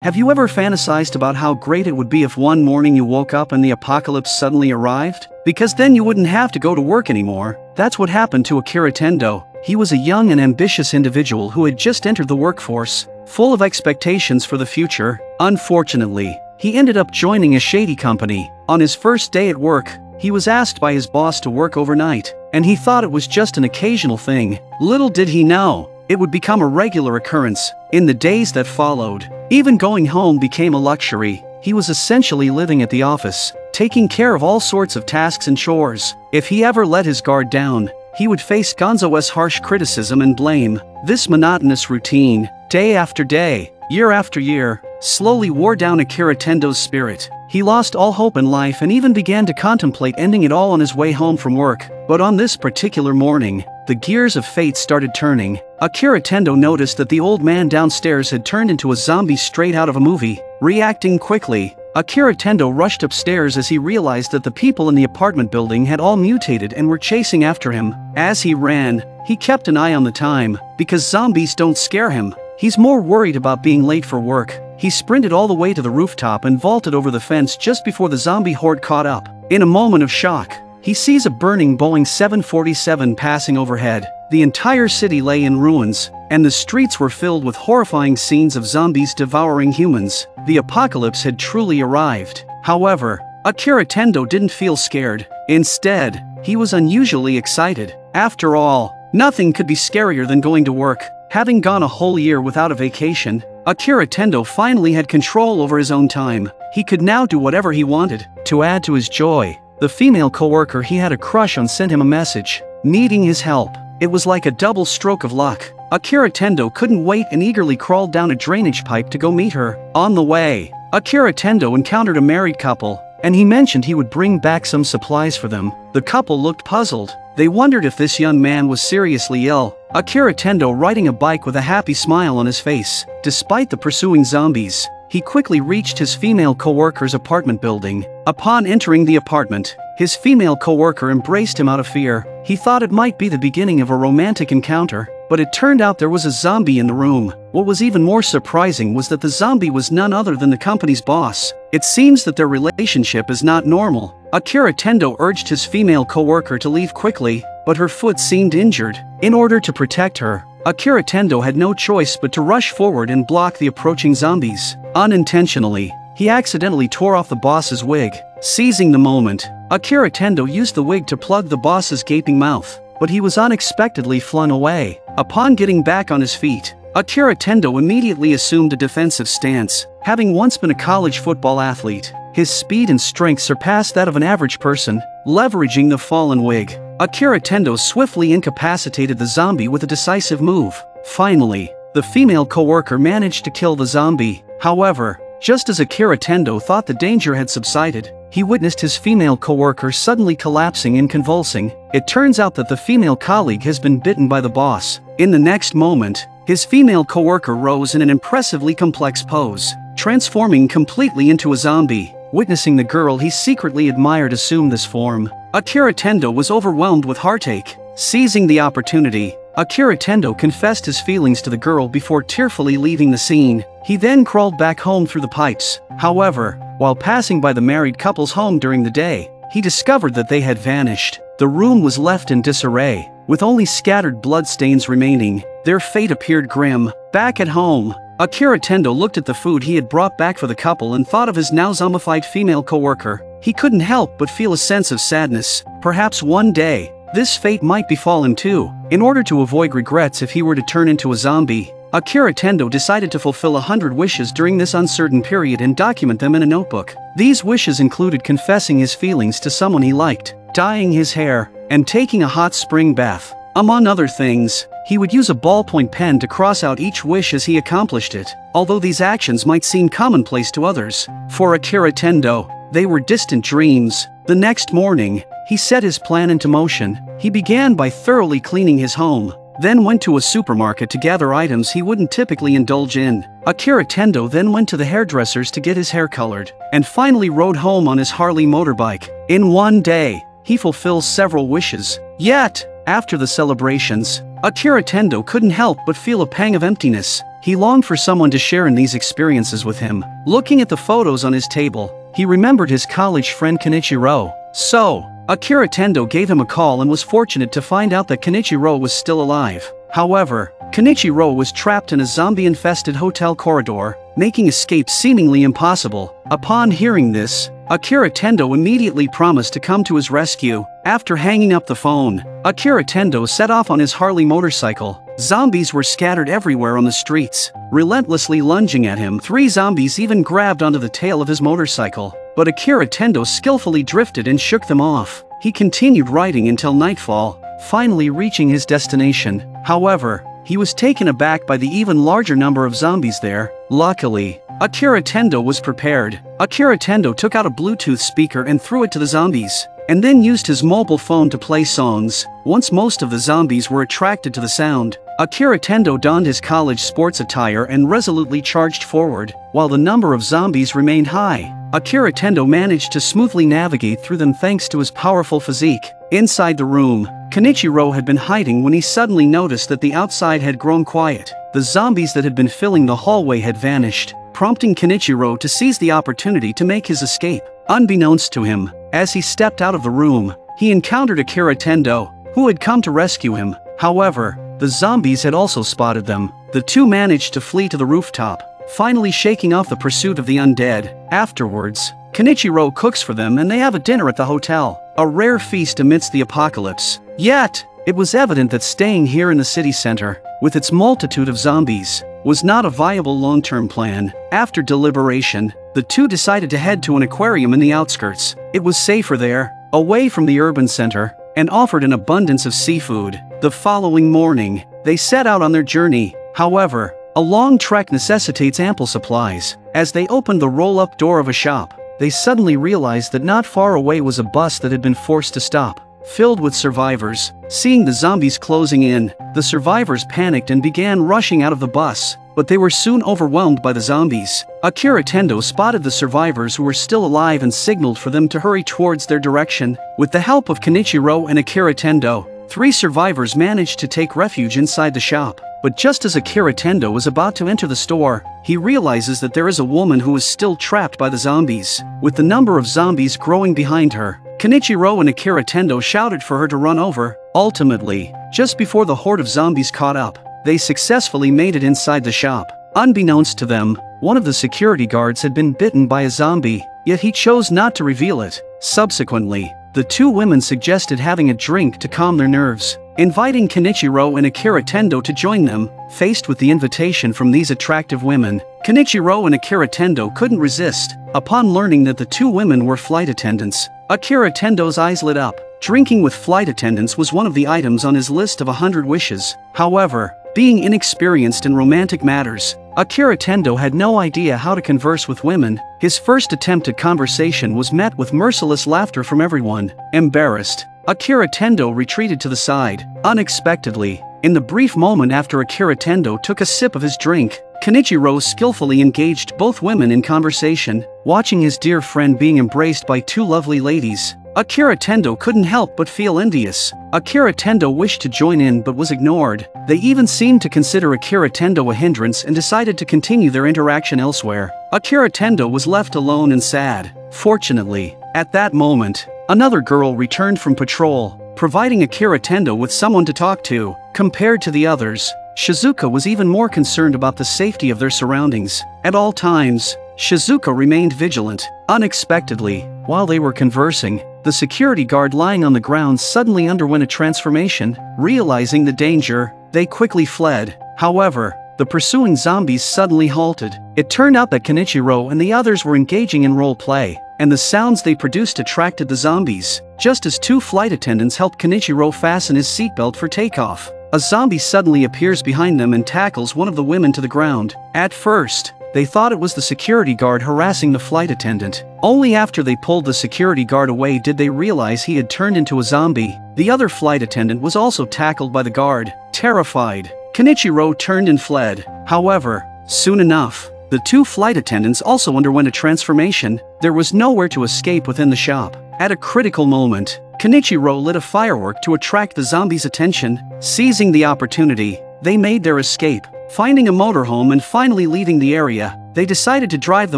Have you ever fantasized about how great it would be if one morning you woke up and the apocalypse suddenly arrived? Because then you wouldn't have to go to work anymore. That's what happened to Akira Tendo. He was a young and ambitious individual who had just entered the workforce, full of expectations for the future. Unfortunately, he ended up joining a shady company. On his first day at work, he was asked by his boss to work overnight, and he thought it was just an occasional thing. Little did he know, it would become a regular occurrence. In the days that followed, even going home became a luxury. He was essentially living at the office, taking care of all sorts of tasks and chores. If he ever let his guard down, he would face Gonzo's harsh criticism and blame. This monotonous routine, day after day, year after year, slowly wore down Akira Tendo's spirit. He lost all hope in life and even began to contemplate ending it all on his way home from work. But on this particular morning, the gears of fate started turning. Akira Tendo noticed that the old man downstairs had turned into a zombie straight out of a movie. Reacting quickly, Akira Tendo rushed upstairs as he realized that the people in the apartment building had all mutated and were chasing after him. As he ran, he kept an eye on the time, because zombies don't scare him. He's more worried about being late for work. He sprinted all the way to the rooftop and vaulted over the fence just before the zombie horde caught up. In a moment of shock, he sees a burning Boeing 747 passing overhead. The entire city lay in ruins, and the streets were filled with horrifying scenes of zombies devouring humans. The apocalypse had truly arrived. However, Akira Tendo didn't feel scared. Instead, he was unusually excited. After all, nothing could be scarier than going to work. Having gone a whole year without a vacation, Akira Tendo finally had control over his own time. He could now do whatever he wanted. To add to his joy, the female coworker he had a crush on sent him a message, needing his help. It was like a double stroke of luck. Akira Tendo couldn't wait and eagerly crawled down a drainage pipe to go meet her. On the way, Akira Tendo encountered a married couple, and he mentioned he would bring back some supplies for them. The couple looked puzzled. They wondered if this young man was seriously ill. Akira Tendo riding a bike with a happy smile on his face. Despite the pursuing zombies, he quickly reached his female coworker's apartment building. Upon entering the apartment, his female coworker embraced him out of fear. He thought it might be the beginning of a romantic encounter, but it turned out there was a zombie in the room. What was even more surprising was that the zombie was none other than the company's boss. It seems that their relationship is not normal. Akira Tendo urged his female coworker to leave quickly, but her foot seemed injured. In order to protect her, Akira Tendo had no choice but to rush forward and block the approaching zombies. Unintentionally, he accidentally tore off the boss's wig. Seizing the moment, Akira Tendo used the wig to plug the boss's gaping mouth, but he was unexpectedly flung away. Upon getting back on his feet, Akira Tendo immediately assumed a defensive stance. Having once been a college football athlete, his speed and strength surpassed that of an average person. Leveraging the fallen wig, Akira Tendo swiftly incapacitated the zombie with a decisive move. Finally, the female coworker managed to kill the zombie. However, just as Akira Tendo thought the danger had subsided, he witnessed his female coworker suddenly collapsing and convulsing. It turns out that the female colleague has been bitten by the boss. In the next moment, his female coworker rose in an impressively complex pose, transforming completely into a zombie. Witnessing the girl he secretly admired assume this form, Akira Tendo was overwhelmed with heartache. Seizing the opportunity, Akira Tendo confessed his feelings to the girl before tearfully leaving the scene. He then crawled back home through the pipes. However, while passing by the married couple's home during the day, he discovered that they had vanished. The room was left in disarray, with only scattered bloodstains remaining. Their fate appeared grim. Back at home, Akira Tendo looked at the food he had brought back for the couple and thought of his now zombified female coworker. He couldn't help but feel a sense of sadness. Perhaps one day, this fate might befall him too. In order to avoid regrets if he were to turn into a zombie, Akira Tendo decided to fulfill 100 wishes during this uncertain period and document them in a notebook. These wishes included confessing his feelings to someone he liked, dyeing his hair, and taking a hot spring bath. Among other things, he would use a ballpoint pen to cross out each wish as he accomplished it. Although these actions might seem commonplace to others, for Akira Tendo, they were distant dreams. The next morning, he set his plan into motion. He began by thoroughly cleaning his home, then went to a supermarket to gather items he wouldn't typically indulge in. Akira Tendo then went to the hairdresser's to get his hair colored, and finally rode home on his Harley motorbike. In one day, he fulfills several wishes. Yet, after the celebrations, Akira Tendo couldn't help but feel a pang of emptiness. He longed for someone to share in these experiences with him. Looking at the photos on his table, he remembered his college friend Kenichiro. So, Akira Tendo gave him a call and was fortunate to find out that Kenichiro was still alive. However, Kenichiro was trapped in a zombie-infested hotel corridor, making escape seemingly impossible. Upon hearing this, Akira Tendo immediately promised to come to his rescue. After hanging up the phone, Akira Tendo set off on his Harley motorcycle. Zombies were scattered everywhere on the streets, relentlessly lunging at him. 3 zombies even grabbed onto the tail of his motorcycle, but Akira Tendo skillfully drifted and shook them off. He continued riding until nightfall, finally reaching his destination. However, he was taken aback by the even larger number of zombies there. Luckily, Akira Tendo was prepared. Akira Tendo took out a Bluetooth speaker and threw it to the zombies, and then used his mobile phone to play songs. Once most of the zombies were attracted to the sound, Akira Tendo donned his college sports attire and resolutely charged forward. While the number of zombies remained high, Akira Tendo managed to smoothly navigate through them thanks to his powerful physique. Inside the room, Kenichiro had been hiding when he suddenly noticed that the outside had grown quiet. The zombies that had been filling the hallway had vanished, prompting Kenichiro to seize the opportunity to make his escape. Unbeknownst to him, as he stepped out of the room, he encountered Akira Tendo, who had come to rescue him. However, the zombies had also spotted them. The two managed to flee to the rooftop, finally shaking off the pursuit of the undead. Afterwards, Kenichiro cooks for them and they have a dinner at the hotel, a rare feast amidst the apocalypse. Yet, it was evident that staying here in the city center, with its multitude of zombies, was not a viable long-term plan. After deliberation, the two decided to head to an aquarium in the outskirts. It was safer there, away from the urban center, and offered an abundance of seafood. The following morning, they set out on their journey. However, a long trek necessitates ample supplies. As they opened the roll-up door of a shop, they suddenly realized that not far away was a bus that had been forced to stop, filled with survivors. Seeing the zombies closing in, the survivors panicked and began rushing out of the bus, but they were soon overwhelmed by the zombies. Akira Tendo spotted the survivors who were still alive and signaled for them to hurry towards their direction. With the help of Kenichiro and Akira Tendo, 3 survivors managed to take refuge inside the shop. But just as Akira Tendo was about to enter the store, he realizes that there is a woman who is still trapped by the zombies. With the number of zombies growing behind her, Kenichiro and Akira Tendo shouted for her to run over. Ultimately, just before the horde of zombies caught up, they successfully made it inside the shop. Unbeknownst to them, one of the security guards had been bitten by a zombie, yet he chose not to reveal it. Subsequently, the 2 women suggested having a drink to calm their nerves, inviting Kenichiro and Akira Tendo to join them. Faced with the invitation from these attractive women, Kenichiro and Akira Tendo couldn't resist. Upon learning that the 2 women were flight attendants, Akira Tendo's eyes lit up. Drinking with flight attendants was one of the items on his list of 100 wishes. However, being inexperienced in romantic matters, Akira Tendo had no idea how to converse with women. His first attempt at conversation was met with merciless laughter from everyone. Embarrassed, Akira Tendo retreated to the side. Unexpectedly, in the brief moment after Akira Tendo took a sip of his drink, Kenichiro skillfully engaged both women in conversation. Watching his dear friend being embraced by 2 lovely ladies, Akira Tendo couldn't help but feel envious. Akira Tendo wished to join in but was ignored. They even seemed to consider Akira Tendo a hindrance and decided to continue their interaction elsewhere. Akira Tendo was left alone and sad. Fortunately, at that moment, another girl returned from patrol, providing Akira Tendo with someone to talk to. Compared to the others, Shizuka was even more concerned about the safety of their surroundings. At all times, Shizuka remained vigilant. Unexpectedly, while they were conversing, the security guard lying on the ground suddenly underwent a transformation. Realizing the danger, they quickly fled. However, the pursuing zombies suddenly halted. It turned out that Kenichiro and the others were engaging in role play, and the sounds they produced attracted the zombies. Just as 2 flight attendants helped Kenichiro fasten his seatbelt for takeoff, a zombie suddenly appears behind them and tackles one of the women to the ground. At first, they thought it was the security guard harassing the flight attendant. Only after they pulled the security guard away did they realize he had turned into a zombie. The other flight attendant was also tackled by the guard. Terrified, Kenichiro turned and fled. However, soon enough, the 2 flight attendants also underwent a transformation. There was nowhere to escape within the shop. At a critical moment, Kenichiro lit a firework to attract the zombies' attention. Seizing the opportunity, they made their escape. Finding a motorhome and finally leaving the area, they decided to drive the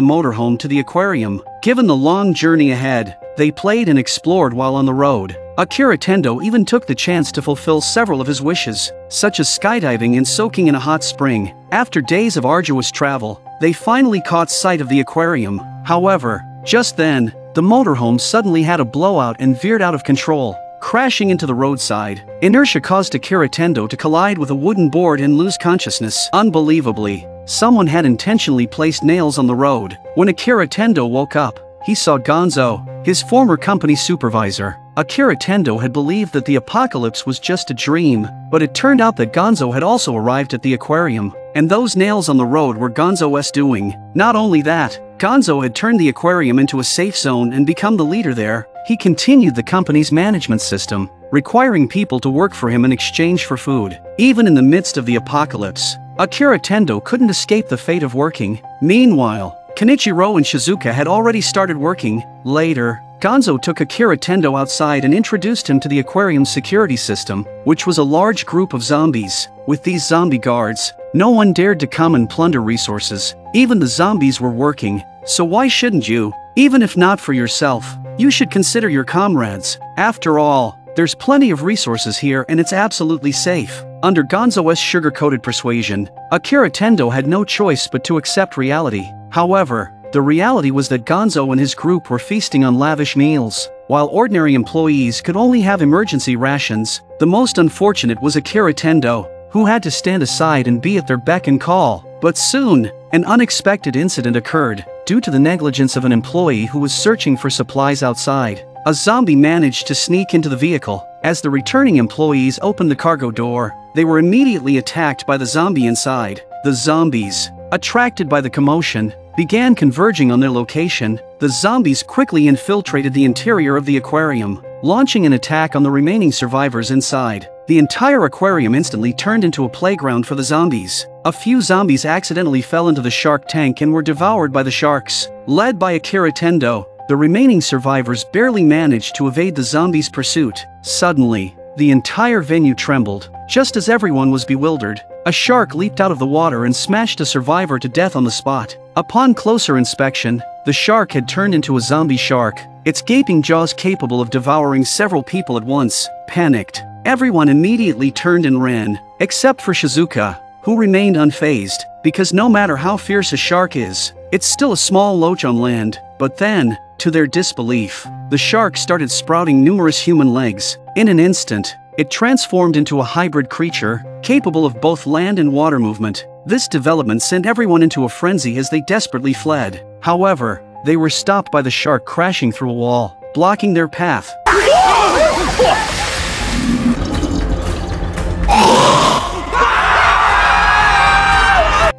motorhome to the aquarium. Given the long journey ahead, they played and explored while on the road. Akira Tendo even took the chance to fulfill several of his wishes, such as skydiving and soaking in a hot spring. After days of arduous travel, they finally caught sight of the aquarium. However, just then, the motorhome suddenly had a blowout and veered out of control, crashing into the roadside. Inertia caused Akira Tendo to collide with a wooden board and lose consciousness. Unbelievably, someone had intentionally placed nails on the road. When Akira Tendo woke up, he saw Gonzo, his former company supervisor. Akira Tendo had believed that the apocalypse was just a dream, but it turned out that Gonzo had also arrived at the aquarium, and those nails on the road were Gonzo's doing. Not only that, Gonzo had turned the aquarium into a safe zone and become the leader there. He continued the company's management system, requiring people to work for him in exchange for food. Even in the midst of the apocalypse, Akira Tendo couldn't escape the fate of working. Meanwhile, Kenichiro and Shizuka had already started working. Later, Gonzo took Akira Tendo outside and introduced him to the aquarium's security system, which was a large group of zombies. With these zombie guards, no one dared to come and plunder resources. Even the zombies were working, so why shouldn't you? Even if not for yourself, you should consider your comrades. After all, there's plenty of resources here and it's absolutely safe. Under Gonzo's sugar-coated persuasion, Akira Tendo had no choice but to accept reality. However, the reality was that Gonzo and his group were feasting on lavish meals, while ordinary employees could only have emergency rations. The most unfortunate was Akira Tendo, who had to stand aside and be at their beck and call. But soon, an unexpected incident occurred. Due to the negligence of an employee who was searching for supplies outside, a zombie managed to sneak into the vehicle. As the returning employees opened the cargo door, they were immediately attacked by the zombie inside. The zombies, attracted by the commotion, began converging on their location. The zombies quickly infiltrated the interior of the aquarium, launching an attack on the remaining survivors inside. The entire aquarium instantly turned into a playground for the zombies. A few zombies accidentally fell into the shark tank and were devoured by the sharks. Led by Akira Tendo, the remaining survivors barely managed to evade the zombies' pursuit. Suddenly, the entire venue trembled. Just as everyone was bewildered, a shark leaped out of the water and smashed a survivor to death on the spot. Upon closer inspection, the shark had turned into a zombie shark, its gaping jaws capable of devouring several people at once. Panicked, everyone immediately turned and ran, except for Shizuka, who remained unfazed, because no matter how fierce a shark is, it's still a small loach on land. But then, to their disbelief, the shark started sprouting numerous human legs. In an instant, it transformed into a hybrid creature, capable of both land and water movement. This development sent everyone into a frenzy as they desperately fled. However, they were stopped by the shark crashing through a wall, blocking their path.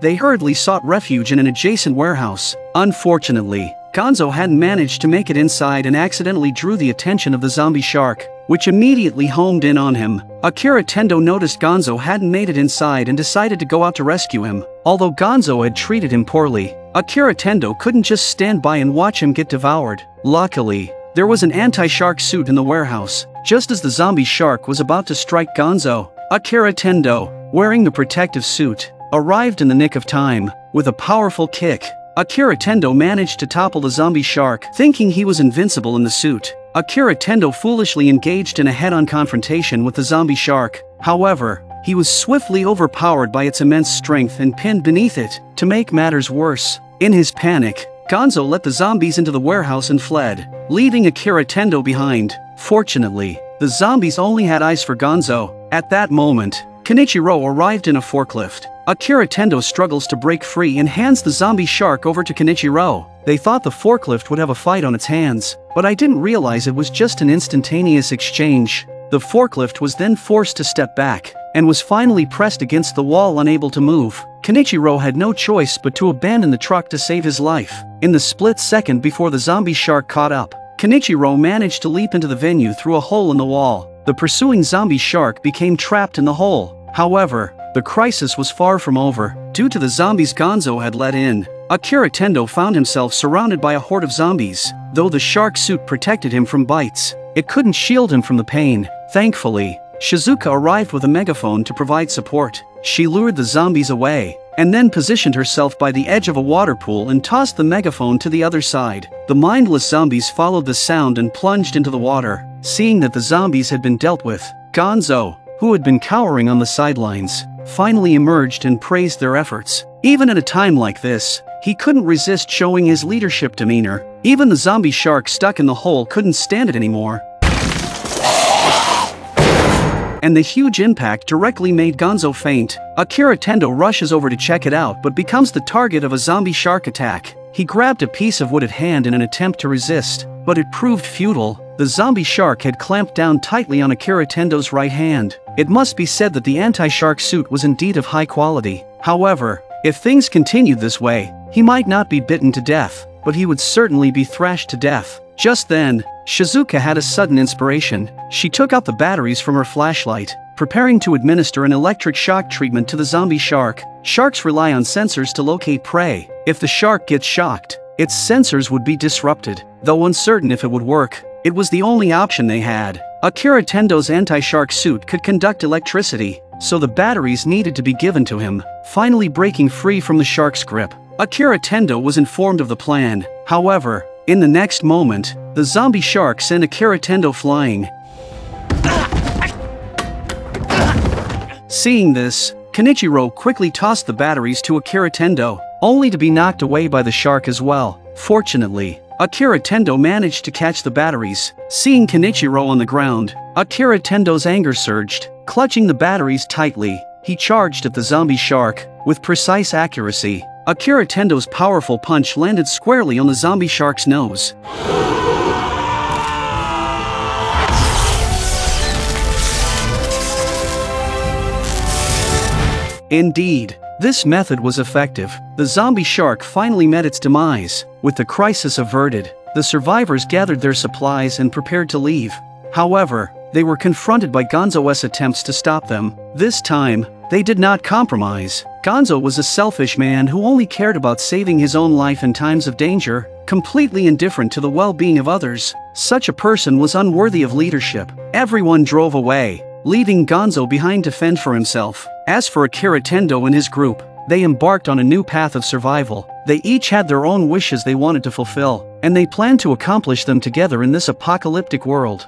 They hurriedly sought refuge in an adjacent warehouse. Unfortunately, Gonzo hadn't managed to make it inside and accidentally drew the attention of the zombie shark, which immediately homed in on him. Akira Tendo noticed Gonzo hadn't made it inside and decided to go out to rescue him. Although Gonzo had treated him poorly, Akira Tendo couldn't just stand by and watch him get devoured. Luckily, there was an anti-shark suit in the warehouse. Just as the zombie shark was about to strike Gonzo, Akira Tendo, wearing the protective suit, arrived in the nick of time. With a powerful kick, Akira Tendo managed to topple the zombie shark. Thinking he was invincible in the suit, Akira Tendo foolishly engaged in a head-on confrontation with the zombie shark. However, he was swiftly overpowered by its immense strength and pinned beneath it. To make matters worse, in his panic, Gonzo let the zombies into the warehouse and fled, leaving Akira Tendo behind. Fortunately, the zombies only had eyes for Gonzo. At that moment, Kenichiro arrived in a forklift. Akira Tendo struggles to break free and hands the zombie shark over to Kenichiro. They thought the forklift would have a fight on its hands, but I didn't realize it was just an instantaneous exchange. The forklift was then forced to step back, and was finally pressed against the wall, unable to move. Kenichiro had no choice but to abandon the truck to save his life. In the split second before the zombie shark caught up, Kenichiro managed to leap into the venue through a hole in the wall. The pursuing zombie shark became trapped in the hole. However, the crisis was far from over. Due to the zombies Gonzo had let in, Akira Tendo found himself surrounded by a horde of zombies. Though the shark suit protected him from bites, it couldn't shield him from the pain. Thankfully, Shizuka arrived with a megaphone to provide support. She lured the zombies away, and then positioned herself by the edge of a water pool and tossed the megaphone to the other side. The mindless zombies followed the sound and plunged into the water. Seeing that the zombies had been dealt with, Gonzo, who had been cowering on the sidelines, finally emerged and praised their efforts. Even at a time like this, he couldn't resist showing his leadership demeanor. Even the zombie shark stuck in the hole couldn't stand it anymore. And the huge impact directly made Gonzo faint. Akira Tendo rushes over to check it out but becomes the target of a zombie shark attack. He grabbed a piece of wood at hand in an attempt to resist, but it proved futile. The zombie shark had clamped down tightly on Akira Tendo's right hand. It must be said that the anti-shark suit was indeed of high quality. However, if things continued this way, he might not be bitten to death, but he would certainly be thrashed to death. Just then, Shizuka had a sudden inspiration. She took out the batteries from her flashlight, preparing to administer an electric shock treatment to the zombie shark. Sharks rely on sensors to locate prey. If the shark gets shocked, its sensors would be disrupted. Though uncertain if it would work, it was the only option they had. Akira Tendo's anti-shark suit could conduct electricity, so the batteries needed to be given to him. Finally breaking free from the shark's grip, Akira Tendo was informed of the plan. However, in the next moment, the zombie shark sent Akira Tendo flying. Seeing this, Kenichiro quickly tossed the batteries to Akira Tendo, only to be knocked away by the shark as well. Fortunately, Akira Tendo managed to catch the batteries. Seeing Kenichiro on the ground, Akira Tendo's anger surged. Clutching the batteries tightly, he charged at the zombie shark. With precise accuracy, Akira Tendo's powerful punch landed squarely on the zombie shark's nose. Indeed, this method was effective. The zombie shark finally met its demise. With the crisis averted, the survivors gathered their supplies and prepared to leave. However, they were confronted by Gonzo's attempts to stop them. This time, they did not compromise. Gonzo was a selfish man who only cared about saving his own life in times of danger, completely indifferent to the well-being of others. Such a person was unworthy of leadership. Everyone drove away, leaving Gonzo behind to fend for himself. As for Akira Tendo and his group, they embarked on a new path of survival. They each had their own wishes they wanted to fulfill, and they planned to accomplish them together in this apocalyptic world.